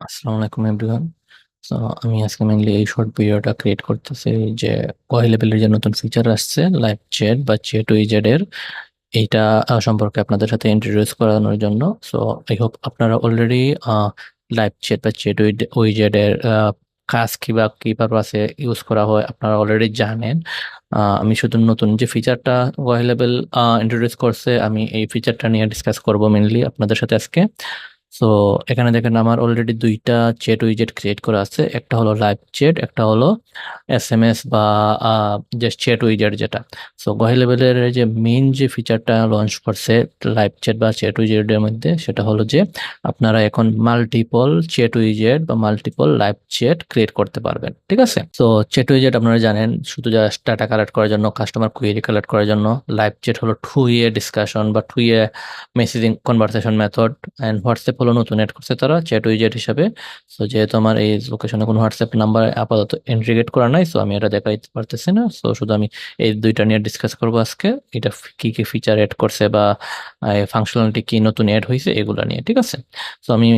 আসসালামু আলাইকুম everyone. So আমি আজকে মেইনলি এই শর্ট ভিডিওটা ক্রিয়েট করতেছি যে ওয়াই লেভেলের যে নতুন ফিচার আসছে লাইভ চ্যাট বা চ্যাট উইজেট এর এইটা সম্পর্কে আপনাদের সাথে ইন্ট্রোডিউস করানোর জন্য। সো আই হোপ আপনারা অলরেডি লাইভ চ্যাট বা চ্যাট উইজেট এর কাজ কি বা কি পারপাসে ইউজ করা হয় আপনারা অলরেডি জানেন। আমি শুধু নতুন যে ফিচারটা ওয়াই লেভেল ইন্ট্রোডিউস করছে আমি এই ফিচারটা নিয়ে ডিসকাস করব মেইনলি আপনাদের সাথে আজকে। সো এখানে দেখেন আমার অলরেডি দুইটা চ্যাট উইজেট ক্রিয়েট করা আছে, একটা হলো লাইভ চ্যাট, একটা হলো এসএমএস বা যে চ্যাট উইজেট যেটা। সো গহি লেভেলের যে মেইন যে ফিচারটা লঞ্চ করছে লাইভ চ্যাট বা চ্যাট উইজেটের মধ্যে সেটা হলো যে আপনারা এখন মাল্টিপল চ্যাট উইজেট বা মাল্টিপল লাইভ চ্যাট ক্রিয়েট করতে পারবেন, ঠিক আছে? সো চ্যাট উইজেট আপনারা জানেন শুধু জাস্ট ডাটা কালেক্ট করার জন্য, কাস্টমার কোয়েরি কালেক্ট করার জন্য। লাইভ চ্যাট হলো টু ওয়ে ডিসকাশন বা two way messaging conversation method. And WhatsApp হলো নতুন অ্যাড করছে তারা চ্যাট উইজেট হিসাবে। সো যেহেতু আমার এই লোকেশনে কোনো হোয়াটসঅ্যাপ নাম্বার আপাতত ইন্টিগ্রেট করা নাই, সো আমি এটা দেখাইতে পারতেছি না। সো শুধু আমি এই দুইটা নিয়ে ডিসকাস করবো আজকে, এটা কি কি ফিচার অ্যাড করছে বা ফাংশনালিটি কি নতুন অ্যাড হয়েছে এগুলো নিয়ে, ঠিক আছে? সো আমি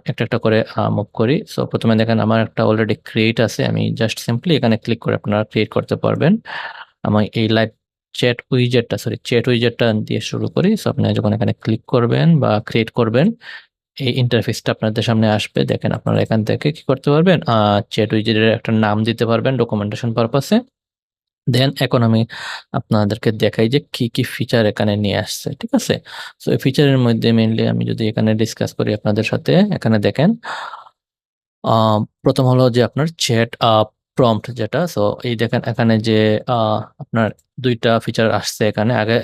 একটা একটা করে মুভ করি। সো প্রথমে দেখেন আমার একটা অলরেডি ক্রিয়েট আছে, আমি জাস্ট সিম্পলি এখানে ক্লিক করে আপনারা ক্রিয়েট করতে পারবেন। আমি এই লাইভ চ্যাট উইজেটটা দিয়ে শুরু করি। সো আপনি যখন এখানে ক্লিক করবেন বা ক্রিয়েট করবেন এই ইন্টারফেসটা আপনাদের সামনে আসবে। দেখেন আপনারা এখান থেকে কি করতে পারবেন, চ্যাট উইজেটের একটা নাম দিতে পারবেন ডকুমেন্টেশন পারপাসে। দেন এখন আমি আপনাদেরকে দেখাই যে কি কি ফিচার এখানে নিয়ে আসছে, ঠিক আছে? সো এই ফিচারের মধ্যে মেইনলি আমি যদি এখানে ডিসকাস করি আপনাদের সাথে, এখানে দেখেন প্রথম হলো যে আপনার চ্যাট প্রম্পট যেটা। সো এই দেখেন এখানে যে আপনার দুইটা ফিচার আসছে এখানে। আগে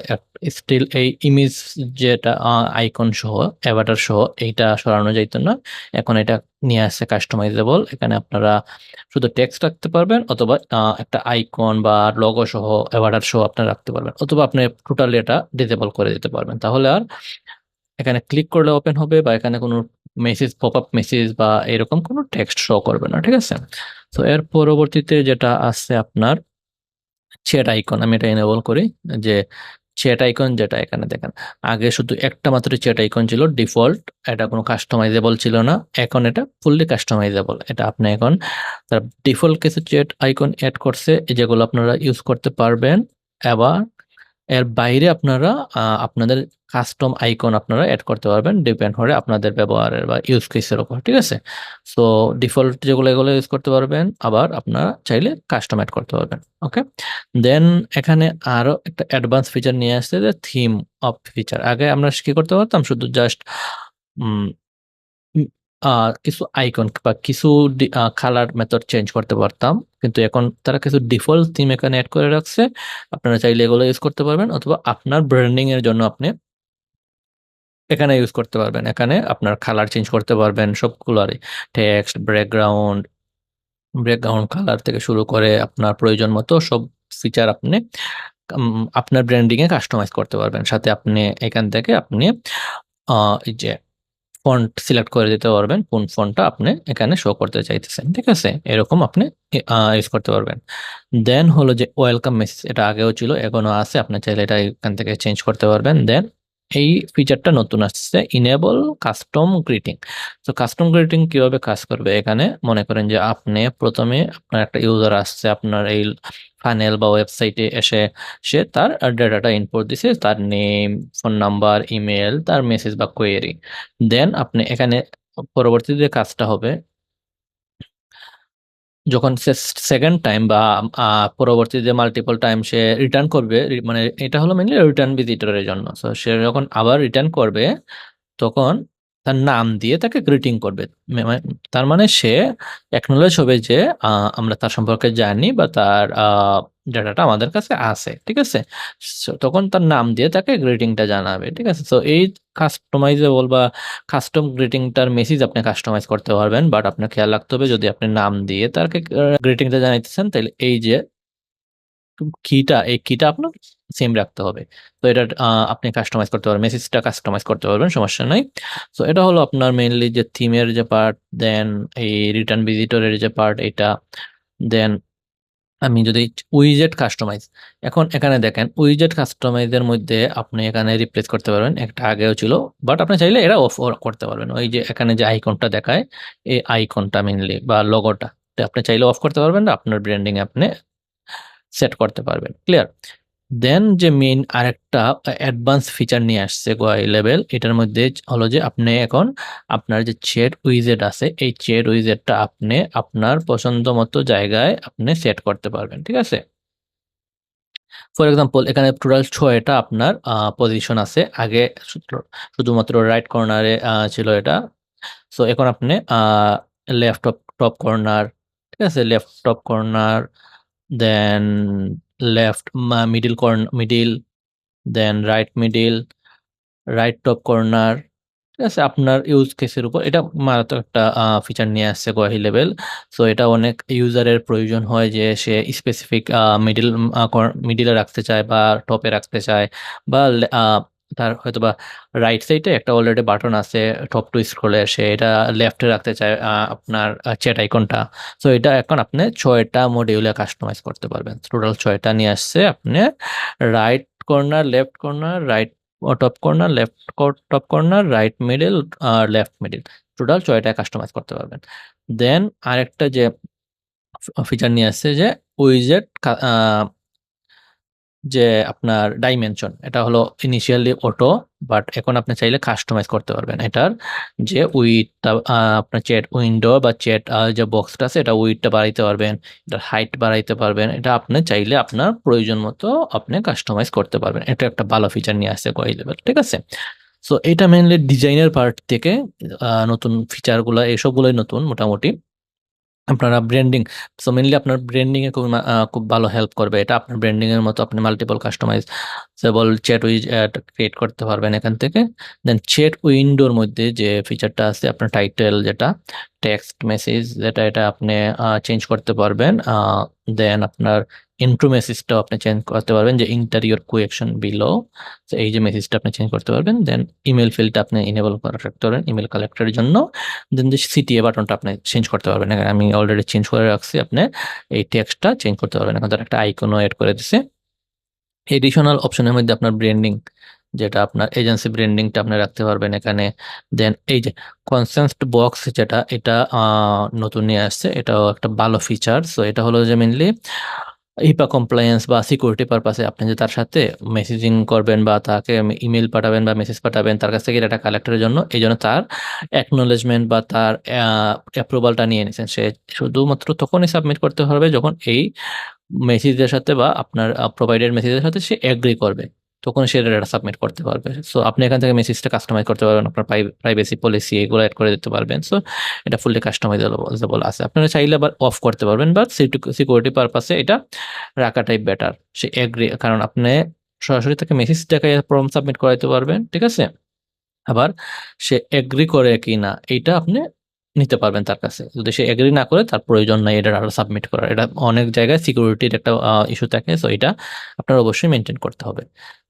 স্টিল এই ইমেজ যেটা আইকন সহ অ্যাভাটার সহ এইটা সরানো যাইতো না, এখন এটা নিয়ে আসছে কাস্টমাইজেবল। এখানে আপনারা শুধু টেক্সট রাখতে পারবেন অথবা একটা আইকন বা লোগো সহ অ্যাভাটার সহ আপনারা রাখতে পারবেন, অথবা আপনি টোটালি এটা ডিসেবল করে দিতে পারবেন। তাহলে আর এখানে ক্লিক করলে ওপেন হবে বা এখানে কোনো মেসেজ পপ আপ মেসেজ বা এরকম কোনো টেক্সট শো করবে না, ঠিক আছে? তো এর পরবর্তীতে যেটা আছে আপনার চ্যাট আইকন, আমি এটা এনেবল করি। যে চ্যাট আইকন যেটা এখানে দেখেন, আগে শুধু একটা মাত্র চ্যাট আইকন ছিল ডিফল্ট, এটা কোনো কাস্টমাইজেবল ছিল না। এখন এটা ফুললি কাস্টমাইজেবল, এটা আপনি এখন তার ডিফল্ট কিছু চ্যাট আইকন অ্যাড করছে যেগুলো আপনারা ইউজ করতে পারবেন। আবার এর বাইরে আপনারা আপনাদের কাস্টম আইকন আপনারা অ্যাড করতে পারবেন, ডিপেন্ড করে আপনাদের ব্যবহারের বা ইউজ কেসের উপর, ঠিক আছে? সো ডিফল্ট যেগুলো এগুলো ইউজ করতে পারবেন, আবার আপনারা চাইলে কাস্টম অ্যাড করতে পারবেন। ওকে, দেন এখানে আরো একটা অ্যাডভান্স ফিচার নিয়ে আসছে যে থিম অফ ফিচার। আগে আমরা কি করতে পারতাম, শুধু জাস্ট উম, কিছু আইকন বা কিছু কালার মেথড চেঞ্জ করতে পারতাম, কিন্তু এখন তারা কিছু ডিফল্ট থিম এখানে অ্যাড করে রাখছে। আপনারা চাইলে এগুলো ইউজ করতে পারবেন, অথবা আপনার ব্র্যান্ডিং এর জন্য আপনি এখানে ইউজ করতে পারবেন। এখানে আপনার কালার চেঞ্জ করতে পারবেন সবগুলোরই, টেক্সট, ব্যাকগ্রাউন্ড, ব্যাকগ্রাউন্ড কালার থেকে শুরু করে আপনার প্রয়োজন মতো সব ফিচার আপনি আপনার ব্র্যান্ডিং এ কাস্টমাইজ করতে পারবেন। সাথে আপনি এখান থেকে আপনি এই যে ফন্ট সিলেক্ট করে দিতে পারবেন, কোন ফন্টটা আপনি এখানে শো করতে চাইতেছেন, ঠিক আছে? এরকম আপনি ইউজ করতে পারবেন। দেন হলো যে ওয়েলকাম মেসেজ, এটা আগেও ছিল এখনো আছে, আপনি চাইলে এটা এখান থেকে চেঞ্জ করতে পারবেন। দেন এই ফিচারটা নতুন আসছে, ইনেবল কাস্টম গ্রিটিং। তো কাস্টম গ্রিটিং কিভাবে কাজ করবে, এখানে মনে করেন যে আপনি প্রথমে আপনার একটা ইউজার আসছে আপনার এই ফানেল বা ওয়েবসাইটে এসে, সে তার ডেটাটা ইনপুট দিছে, তার নেম, ফোন নাম্বার, ইমেল, তার মেসেজ বা কোয়েরি। দেন আপনি এখানে পরবর্তীতে যে কাজটা হবে, যখন সে সেকেন্ড টাইম বা পরবর্তীতে মাল্টিপল টাইম সে রিটার্ন করবে, মানে এটা হলো মেনলি রিটার্ন ভিজিটরের জন্য। সো সে যখন আবার রিটার্ন করবে তখন তার নাম দিয়ে তাকে গ্রিটিং করবে। তার মানে সে একনোলেজ হবে যে আমরা তার সম্পর্কে জানি বা তার ডাটাটা আমাদের কাছে আছে, ঠিক আছে? So, তখন তার নাম দিয়ে তাকে গ্রিটিংটা জানাবে, ঠিক আছে? তো এই কাস্টমাইজেবল বা কাস্টম গ্রিটিংটার মেসেজ আপনি কাস্টমাইজ করতে পারবেন, বাট আপনার খেয়াল রাখতে হবে যদি আপনি নাম দিয়ে তাকে গ্রিটিংটা জানাইতেছেন তাহলে এই যে এই কিটা আপনার সেম রাখতে হবে। তো এটা আপনি কাস্টমাইজ করতে পারবেন, মেসেজটা কাস্টমাইজ করতে পারবেন, সমস্যা নাই। তো এটা হলো আপনার মেইনলি যে থিমের যে পার্ট। দেন এই রিটার্ন ভিজিটরের যে পার্ট এটা। দেন আমি যদি উইজেট কাস্টমাইজ, এখন এখানে দেখেন উইজেট কাস্টমাইজের মধ্যে আপনি এখানে রিপ্লেস করতে পারবেন, একটা আগেও ছিল, বাট আপনি চাইলে এটা অফ করতে পারবেন। ওই যে এখানে যে আইকনটা দেখায়, এই আইকনটা মেনলি বা লোগোটা আপনি চাইলে অফ করতে পারবেন, আপনার ব্র্যান্ডিং আপনি সেট করতে পারবেন। ক্লিয়ার? দেন যে মেইন আরেকটা অ্যাডভান্স ফিচার নিয়ে আসছে গোয়াই লেভেল, এটার মধ্যে হলো যে আপনি এখন আপনার যে চ্যাট উইজেট আছে, এই চ্যাট উইজেটটা আপনি আপনার পছন্দ মতো জায়গায় আপনি সেট করতে পারবেন। ঠিক আছে? ফর এক্সাম্পল এখানে টোটাল 6টা আপনার পজিশন আছে। আগে শুধুমাত্র রাইট কর্নারে ছিল এটা। সো এখন আপনি লেফট টপ টপ কর্নার, ঠিক আছে, left top corner, then left middle corner, middle, then right middle, right top corner. ঠিক আছে? আপনার ইউজ কেসের উপর এটা মারাত্মক একটা ফিচার নিয়ে আসছে গোয়াহি লেভেল। সো এটা অনেক ইউজারের প্রয়োজন হয় যে সে স্পেসিফিক মিডিলে রাখতে চায় বা টপে রাখতে চায়, বা তার হয়তোবা রাইট সাইডে একটা অলরেডি বাটন আছে টপ টু স্ক্রলের, সে এটা লেফটে রাখতে চায় আপনার চ্যাট আইকনটা। সো এটা এখন আপনি 6টা মডিউলে কাস্টমাইজ করতে পারবেন। টোটাল 6টা নিয়ে আসছে আপনি, right corner, left corner, right top corner, left top corner, right middle আর লেফট মিডল, টোটাল 6টায় কাস্টমাইজ করতে পারবেন। দেন আরেকটা যে ফিচার নিয়ে আসছে যে উইজেট, যে আপনার ডাইমেনশন, এটা হলো ইনিশিয়ালি অটো, বাট এখন আপনি চাইলে কাস্টমাইজ করতে পারবেন এটার যে উইডটা, আপনার চ্যাট উইন্ডো বা চ্যাট যে বক্সটা আছে এটা উইডটা বাড়াইতে পারবেন, এটার হাইট বাড়াইতে পারবেন, এটা আপনি চাইলে আপনার প্রয়োজন মতো আপনি কাস্টমাইজ করতে পারবেন। এটা একটা ভালো ফিচার নিয়ে আসছে গোয়াই লেভেল। ঠিক আছে? সো এটা মেইনলি ডিজাইনের পার্ট থেকে নতুন ফিচারগুলো এসবগুলোই নতুন মোটামুটি। আপনারা ব্র্যান্ডিং, সো মেইনলি আপনার ব্র্যান্ডিং এ খুব ভালো হেল্প করবে এটা। আপনার ব্র্যান্ডিং এর মতো আপনি মাল্টিপল কাস্টমাইজেবল চ্যাট ক্রিয়েট করতে পারবেন এখান থেকে। দেন চ্যাট উইন্ডোর মধ্যে যে ফিচারটা আছে আপনার টাইটেল, যেটা টেক্সট মেসেজ, যেটা এটা আপনি চেঞ্জ করতে পারবেন। দেন আপনার ইন্ট্রো মেসেজটাও আপনি চেঞ্জ করতে পারবেন, যে ইন্টারিয়র কোয়েকশন বিলো, এই যে মেসেজটা আপনি চেঞ্জ করতে পারবেন। দেন ইমেল ফিল্ডটা আপনি ইনেবল করে রাখতে পারবেন ইমেল কালেক্টরের জন্য। দেন যে সিটিএ বাটনটা আপনি চেঞ্জ করতে পারবেন, এখানে আমি অলরেডি চেঞ্জ করে রাখছি, আপনি এই টেক্সটটা চেঞ্জ করতে পারবেন। এখন তার একটা আইকনও এড করে দিছে। এডিশনাল অপশনের মধ্যে আপনার ব্র্যান্ডিং, যেটা আপনার এজেন্সি ব্র্যান্ডিংটা আপনি রাখতে পারবেন এখানে। দেন এই যে কনসেন্ট বক্স, যেটা এটা নতুন নিয়ে আসছে, এটাও একটা ভালো ফিচার। সো এটা হলো যে মেনলি হিপা কমপ্লায়েন্স বা সিকিউরিটি পারপাসে আপনি যে তার সাথে মেসেজিং করবেন বা তাকে ইমেল পাঠাবেন বা মেসেজ পাঠাবেন তার কাছ থেকে ডাটা কালেক্টরের জন্য, এই জন্য তার অ্যাকনোলেজমেন্ট বা তার অ্যাপ্রুভালটা নিয়ে নিয়েছেন। সে শুধুমাত্র তখনই সাবমিট করতে হবে যখন এই মেসেজের সাথে বা আপনার প্রোভাইডেড মেসেজের সাথে সে এগ্রি করবে, তখন সে ডাটা সাবমিট করতে পারবে। সো আপনি এখান থেকে মেসেজটা কাস্টমাইজ করতে পারবেন, আপনার প্রাইভেসি পলিসি এগুলো অ্যাড করে দিতে পারবেন। সো এটা ফুললি কাস্টমাইজেবল আছে। আপনারা চাইলে আবার অফ করতে পারবেন, বা সিকিউরিটি পারপাসে এটা রাখাটাই বেটার। সে এগ্রি, কারণ আপনি সরাসরি তাকে মেসেজ দেখায় ফর্ম সাবমিট করাইতে পারবেন। ঠিক আছে? আবার সে এগ্রি করে কি না এইটা আপনি নিতে পারবেন তার কাছে। যদি সে এগ্রি না করে, তার প্রয়োজন নাই এটা আরো সাবমিট করার। এটা অনেক জায়গায় সিকিউরিটির একটা ইস্যু থাকে, সো এটা আপনার অবশ্যই মেনটেন করতে হবে।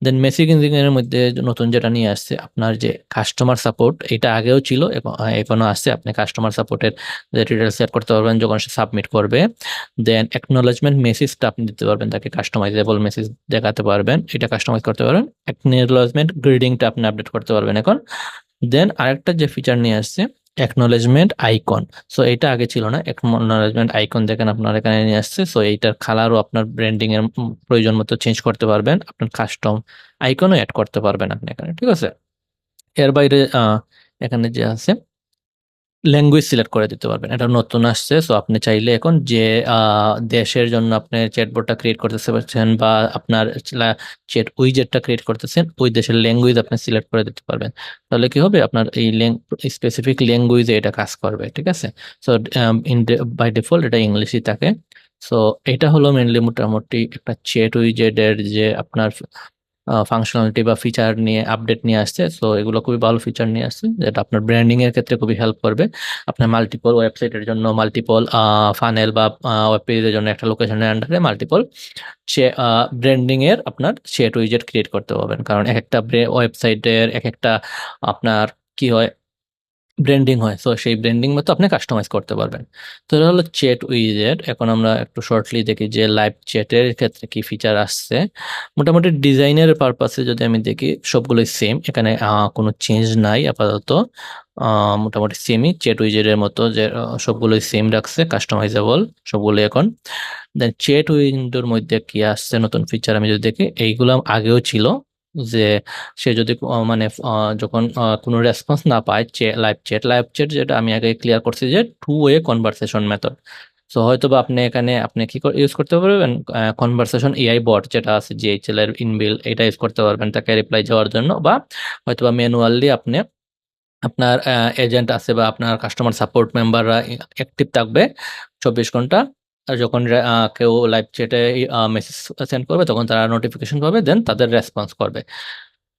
দেন মেসেজিং এর মধ্যে নতুন যেটা নিয়ে আসছে আপনার যে কাস্টমার সাপোর্ট, এটা আগেও ছিল এখনো আসছে। আপনি কাস্টমার সাপোর্টের যে ডিটেলস সেট করতে পারবেন যখন সে সাবমিট করবে। দেন অ্যাকনোলেজমেন্ট মেসেজটা আপনি দিতে পারবেন তাকে, কাস্টমাইজেবল মেসেজ দেখাতে পারবেন, এটা কাস্টমাইজ করতে পারবেন। অ্যাকনোলেজমেন্ট গ্রিডিংটা আপনি আপডেট করতে পারবেন এখন। দেন আরেকটা যে ফিচার নিয়ে আসছে অ্যাকনোলেজমেন্ট আইকন। সো এটা আগে ছিল না, অ্যাকনোলেজমেন্ট আইকন দেখেন আপনার এখানে নিয়ে আসছে। সো এইটার কালারও আপনার ব্র্যান্ডিং এর প্রয়োজন মতো চেঞ্জ করতে পারবেন, আপনার কাস্টম আইকনও অ্যাড করতে পারবেন আপনি এখানে। ঠিক আছে? এর বাইরে এখানে যে আছে ল্যাঙ্গুয়েজ সিলেক্ট করে দিতে পারবেন, এটা নতুন আসছে। সো আপনি চাইলে এখন যে দেশের জন্য আপনি চ্যাটবটটা ক্রিয়েট করতেতে পারছেন বা আপনার চ্যাট উইজেটটা ক্রিয়েট করতেছেন, ওই দেশের ল্যাঙ্গুয়েজ আপনি সিলেক্ট করে দিতে পারবেন। তাহলে কি হবে, আপনার এই স্পেসিফিক ল্যাঙ্গুয়েজে এটা কাজ করবে। ঠিক আছে? সো বাই ডিফল্ট এটা ইংলিশই থাকে। সো এটা হলো মেনলি মোটামুটি একটা চ্যাট উইজেটের যে আপনার ফাংশনালিটি বা ফিচার নিয়ে আপডেট নিয়ে আসছে। সো এগুলো খুবই ভালো ফিচার নিয়ে আসছে, যেটা আপনার ব্র্যান্ডিং এর ক্ষেত্রে খুবই হেল্প করবে। আপনার মাল্টিপল ওয়েবসাইটের জন্য মাল্টিপল ফানেল বা ওয়েব পেজের জন্য একটা লোকেশনের আন্ডারে মাল্টিপল সে ব্র্যান্ডিং এর আপনার চ্যাট উইজেট ক্রিয়েট করতে পারবেন। কারণ এক একটা ওয়েবসাইটের এক একটা আপনার কি হয়, ব্র্যান্ডিং হয়। সো সেই ব্র্যান্ডিং মতো আপনি কাস্টমাইজ করতে পারবেন। তো এটা হলো চ্যাট উইজেট। এখন আমরা একটু শর্টলি দেখি যে লাইভ চ্যাটের ক্ষেত্রে কি ফিচার আসছে। মোটামুটি ডিজাইনের পারপাসে যদি আমি দেখি সবগুলোই সেম, এখানে কোনো চেঞ্জ নাই আপাতত। মোটামুটি সেমই চ্যাট উইজেটের মতো, যে সবগুলোই সেম রাখছে, কাস্টমাইজেবল সবগুলোই এখন। দেন চ্যাট উইন্ডোর মধ্যে কি আসছে নতুন ফিচার আমি যদি দেখি, এইগুলো আগেও ছিল। যে সে যদি মানে যখন কোনো রেসপন্স না পায় লাইভ চ্যাট যেটা আমি আগে ক্লিয়ার করছি যে two way conversation method. So হয়তো বা আপনি এখানে আপনি কি ইউজ করতে পারবেন, কনভারসেশন এআই বট যেটা আছে জিএইচএল এর ইনবিল, এটা ইউজ করতে পারবেন তাকে রিপ্লাই যাওয়ার জন্য, বা হয়তো বা ম্যানুয়ালি আপনি আপনার এজেন্ট আছে বা আপনার কাস্টমার সাপোর্ট মেম্বাররা অ্যাক্টিভ থাকবে 24 ঘন্টা। আর যখন কেউ লাইভ চ্যাটে মেসেজ সেন্ড করবে তখন তারা নোটিফিকেশন পাবে, দেন তাদের রেসপন্স করবে।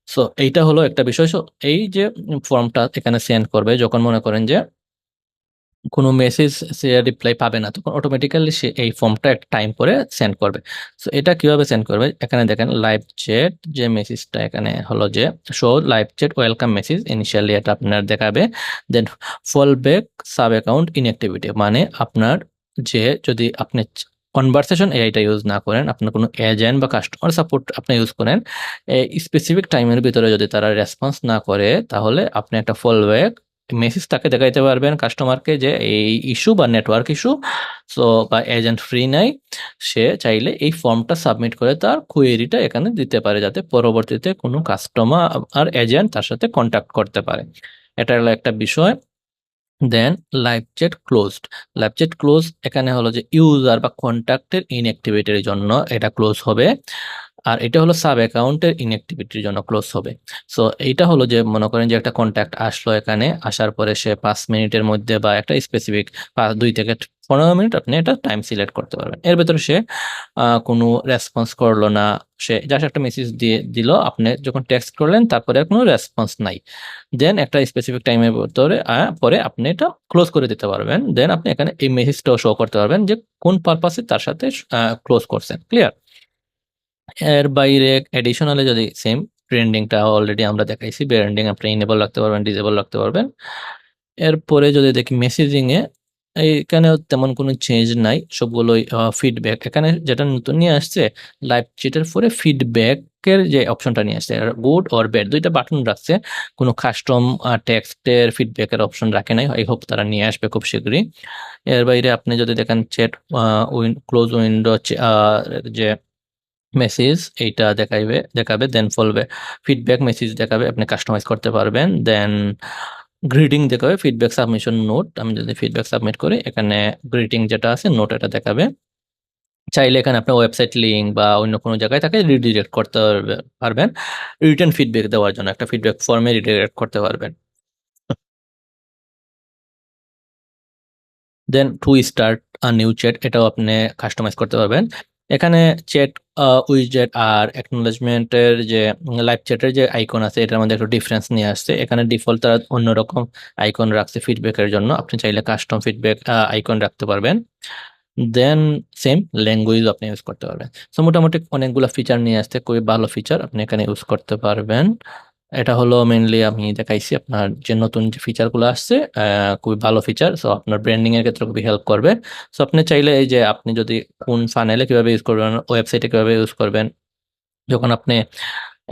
সো এইটা হলো একটা বিষয়। সো এই যে ফর্মটা এখানে সেন্ড করবে, যখন মনে করেন যে কোনো মেসেজ সে রিপ্লাই পাবে না, তখন অটোমেটিক্যালি সে এই ফর্মটা একটা টাইম পরে সেন্ড করবে। সো এটা কিভাবে সেন্ড করবে, এখানে দেখেন লাইভ চ্যাট যে মেসেজটা এখানে হলো যে show live chat welcome message initially, এটা আপনার দেখাবে। Then fall back sub account inactivity, মানে আপনার যে যদি আপনি কনভারসেশন এআইটা ইউজ না করেন, আপনার কোনো এজেন্ট বা কাস্টমার সাপোর্ট আপনি ইউজ করেন, স্পেসিফিক টাইমের ভিতরে যদি তারা রেসপন্স না করে, তাহলে আপনি একটা ফল ব্যাক মেসেজ তাকে দেখাইতে পারবেন কাস্টমারকে যে এই ইস্যু বা নেটওয়ার্ক ইস্যু, সো বা এজেন্ট ফ্রি নাই। সে চাইলে এই ফর্মটা সাবমিট করে তার কোয়েরিটা এখানে দিতে পারে, যাতে পরবর্তীতে কোনো কাস্টমার আর এজেন্ট তার সাথে কন্ট্যাক্ট করতে পারে। এটা হলো একটা বিষয়। Then live chat closed. Live chat close এখানে হলো যে ইউজার বা কন্ট্যাক্টের ইনঅ্যাক্টিভিটির জন্য এটা ক্লোজ হবে। আর এটা হলো সাব অ্যাকাউন্টের ইনঅ্যাক্টিভিটির জন্য ক্লোজ হবে। সো এইটা হলো যে মনে করেন যে একটা কন্ট্যাক্ট আসলো, এখানে আসার পরে সে 5 মিনিটের মধ্যে বা একটা স্পেসিফিক 2 থেকে 15 মিনিট আপনি এটা টাইম সিলেক্ট করতে পারবেন, এর ভেতরে সে কোনো রেসপন্স করলো না, সে জাস্ট একটা মেসেজ দিয়ে দিল, আপনি যখন টেক্সট করলেন তারপরে আর কোনো রেসপন্স নাই, দেন একটা স্পেসিফিক টাইমের ভিতরে পরে আপনি এটা ক্লোজ করে দিতে পারবেন। দেন আপনি এখানে এই মেসেজটাও শো করতে পারবেন যে কোন পারপাসে তার সাথে ক্লোজ করছেন। ক্লিয়ার? এর বাইরে এডিশনালি যদি সেম ব্র্যান্ডিংটা অলরেডি আমরা দেখাইছি, ব্র্যান্ডিং আপনি ইনেবল রাখতে পারবেন, ডিসেবল রাখতে পারবেন। এরপরে যদি দেখি মেসেজিং এ, এখানেও তেমন কোনো চেঞ্জ নাই, সবগুলোই ফিডব্যাক। এখানে যেটা নতুন নিয়ে আসছে, লাইভ চ্যাটের পরে ফিডব্যাকের যে অপশনটা নিয়ে আসছে, গুড অর ব্যাড দুইটা বাটন রাখছে, কোনো কাস্টম টেক্সটের ফিডব্যাকের অপশন রাখে নাই। আই হোপ তারা নিয়ে আসবে খুব শীঘ্রই। এর বাইরে আপনি যদি দেখেন চ্যাট ক্লোজ উইন্ডো যে মেসেজ এইটা দেখাবে, দেন ফলবে ফিডব্যাক মেসেজ দেখাবে, আপনি কাস্টমাইজ করতে পারবেন। দেন গ্রিটিং দেখাবে, ফিডব্যাক সাবমিশন নোট, আমি যদি ফিডব্যাক সাবমিট করি এখানে গ্রিটিং যেটা আছে নোট এটা দেখাবে। চাইলে এখানে আপনার ওয়েবসাইট লিঙ্ক বা অন্য কোনো জায়গায় তাকে রিডিরেক্ট করতে পারবেন, রিটার্ন ফিডব্যাক দেওয়ার জন্য একটা ফিডব্যাক ফর্মে রিডিরেক্ট করতে পারবেন। দেন টু স্টার্ট নিউ চ্যাট, এটাও আপনি কাস্টমাইজ করতে পারবেন। এখানে চ্যাট উইজেট আর অ্যাকনোলেজমেন্টের যে লাইভ চ্যাটের যে আইকন আছে, এটার মধ্যে একটু ডিফারেন্স নিয়ে আসছে। এখানে ডিফল্ট তারা অন্যরকম আইকন রাখছে ফিডব্যাকের জন্য, আপনি চাইলে কাস্টম ফিডব্যাক আইকন রাখতে পারবেন। দেন সেম ল্যাঙ্গুয়েজ আপনি ইউজ করতে পারবেন। সো মোটামুটি অনেকগুলো ফিচার নিয়ে আসতে, খুবই ভালো ফিচার, আপনি এখানে ইউজ করতে পারবেন। এটা হলো মেইনলি আমি দেখাইছি আপনার যে নতুন যে ফিচারগুলো আসছে, খুবই ভালো ফিচার। সো আপনার ব্র্যান্ডিং এর ক্ষেত্রে খুবই হেল্প করবে। সো আপনি চাইলে এই যে আপনি যদি কোন ফানেলে কিভাবে ইউজ করবেন, ওয়েবসাইটে কিভাবে ইউজ করবেন, যখন আপনি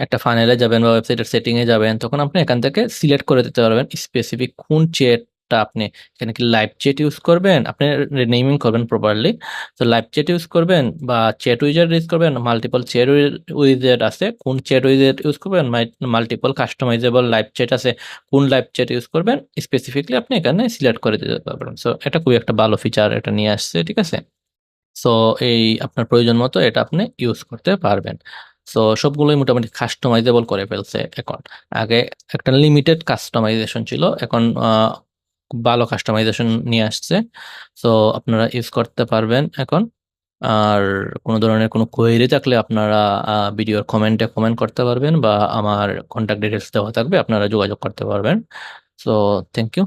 একটা ফানেলে যাবেন বা ওয়েবসাইটের সেটিং এ যাবেন, তখন আপনি এখান থেকে সিলেক্ট করে দিতে পারবেন স্পেসিফিক কোন চ্যাটটা আপনি এখানে কি লাইভ চ্যাট ইউজ করবেন, আপনি নেমিং করবেন প্রপারলি। তো লাইভ চ্যাট ইউজ করবেন বা চ্যাট উইজার্ড ইউজ করবেন, মাল্টিপল চ্যাট উইজার্ড আছে, কোন চ্যাট উইজার্ড ইউজ করবেন, মাল্টিপল কাস্টমাইজেবল লাইভ চ্যাট আছে, কোন লাইভ চ্যাট ইউজ করবেন, স্পেসিফিকলি আপনি এখানে সিলেক্ট করে দিতে পারবেন। সো এটা খুবই একটা ভালো ফিচার এটা নিয়ে আসছে, ঠিক আছে। সো এই আপনার প্রয়োজন মতো এটা আপনি ইউজ করতে পারবেন। সো সবগুলোই মোটামুটি কাস্টমাইজেবল করে ফেলছে এখন। আগে একটা লিমিটেড কাস্টমাইজেশন ছিল, এখন খুব ভালো কাস্টমাইজেশন নিয়ে আসছে। সো আপনারা ইউজ করতে পারবেন এখন। আর কোনো ধরনের কোনো কোয়েরি থাকলে আপনারা ভিডিওর কমেন্টে কমেন্ট করতে পারবেন, বা আমার কন্ট্যাক্ট ডিটেলস দেওয়া থাকবে, আপনারা যোগাযোগ করতে পারবেন। So thank you.